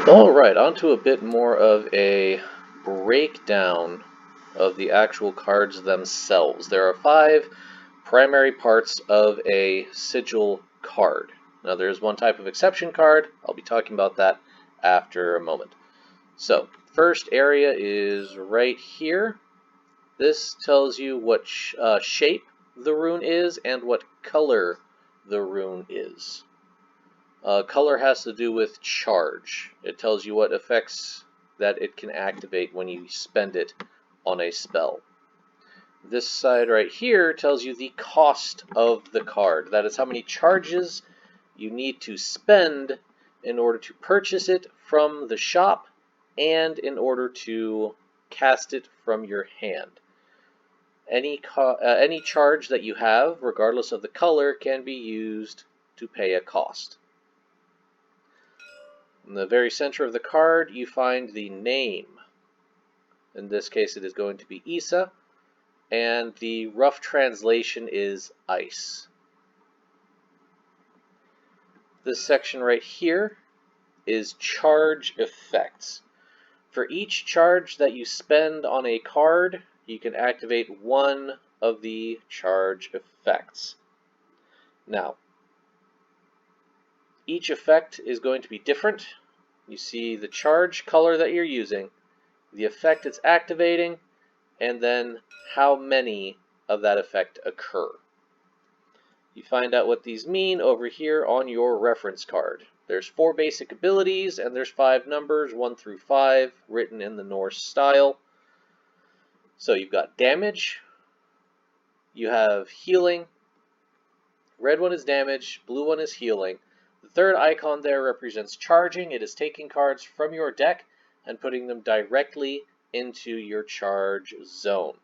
Alright, on to a bit more of a breakdown of the actual cards themselves. There are 5 primary parts of a sigil card. Now there's one type of exception card. I'll be talking about that after a moment. So, first area is right here. This tells you what shape the rune is and what color the rune is. Color has to do with charge. It tells you what effects that it can activate when you spend it on a spell. This side right here tells you the cost of the card. That is how many charges you need to spend in order to purchase it from the shop and in order to cast it from your hand. Any charge that you have, regardless of the color, can be used to pay a cost. In the very center of the card, you find the name. In this case, it is going to be Isa, and the rough translation is ice. This section right here is charge effects. For each charge that you spend on a card, you can activate one of the charge effects. Now, each effect is going to be different. You see the charge color that you're using, the effect it's activating, and then how many of that effect occur. You find out what these mean over here on your reference card. There's 4 basic abilities, and there's 5 numbers, 1 through 5, written in the Norse style. So you've got damage, you have healing, red one is damage, blue one is healing. The third icon there represents charging. It is taking cards from your deck and putting them directly into your charge zone.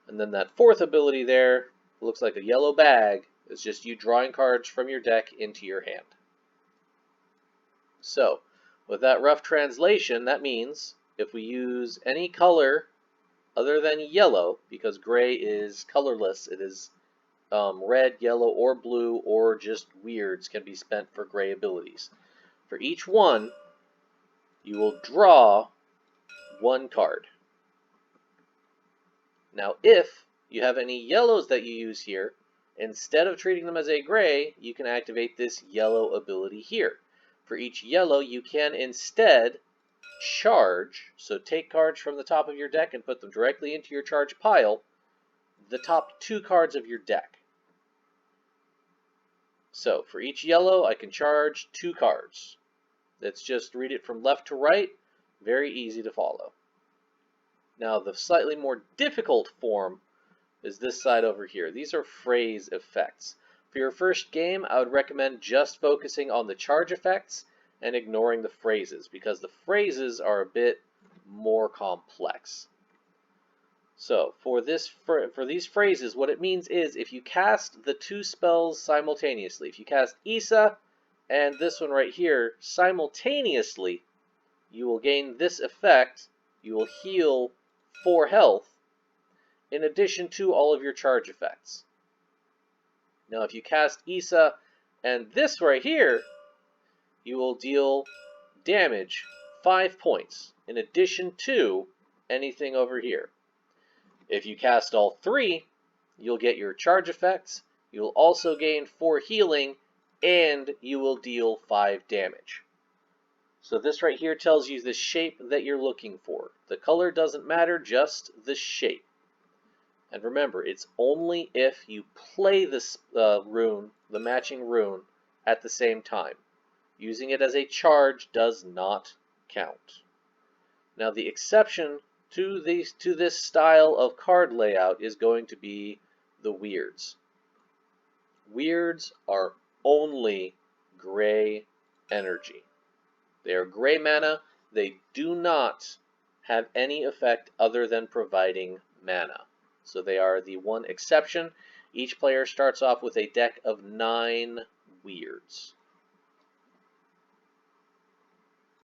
And then that 4th ability there looks like a yellow bag. It's just you drawing cards from your deck into your hand. So, with that rough translation, that means if we use any color other than yellow, because gray is colorless, it is red, yellow, or blue, or just weirds can be spent for gray abilities. For each one, you will draw 1 card. Now, if you have any yellows that you use here, instead of treating them as a gray, you can activate this yellow ability here. For each yellow, you can instead charge, so take cards from the top of your deck and put them directly into your charge pile, the top 2 cards of your deck. So, for each yellow, I can charge 2 cards. Let's just read it from left to right. Very easy to follow. Now, the slightly more difficult form is this side over here. These are phrase effects. For your first game, I would recommend just focusing on the charge effects and ignoring the phrases, because the phrases are a bit more complex. So, for these phrases, what it means is if you cast the 2 spells simultaneously, if you cast Isa and this one right here simultaneously, you will gain this effect. You will heal 4 health in addition to all of your charge effects. Now, if you cast Isa and this right here, you will deal damage 5 points in addition to anything over here. If you cast all 3, you'll get your charge effects, you'll also gain 4 healing, and you will deal 5 damage. So this right here tells you the shape that you're looking for. The color doesn't matter, just the shape. And remember, it's only if you play this rune, the matching rune, at the same time. Using it as a charge does not count. Now the exception to this style of card layout is going to be the weirds. Weirds are only gray energy. They are gray mana. They do not have any effect other than providing mana. So they are the one exception. Each player starts off with a deck of 9 weirds.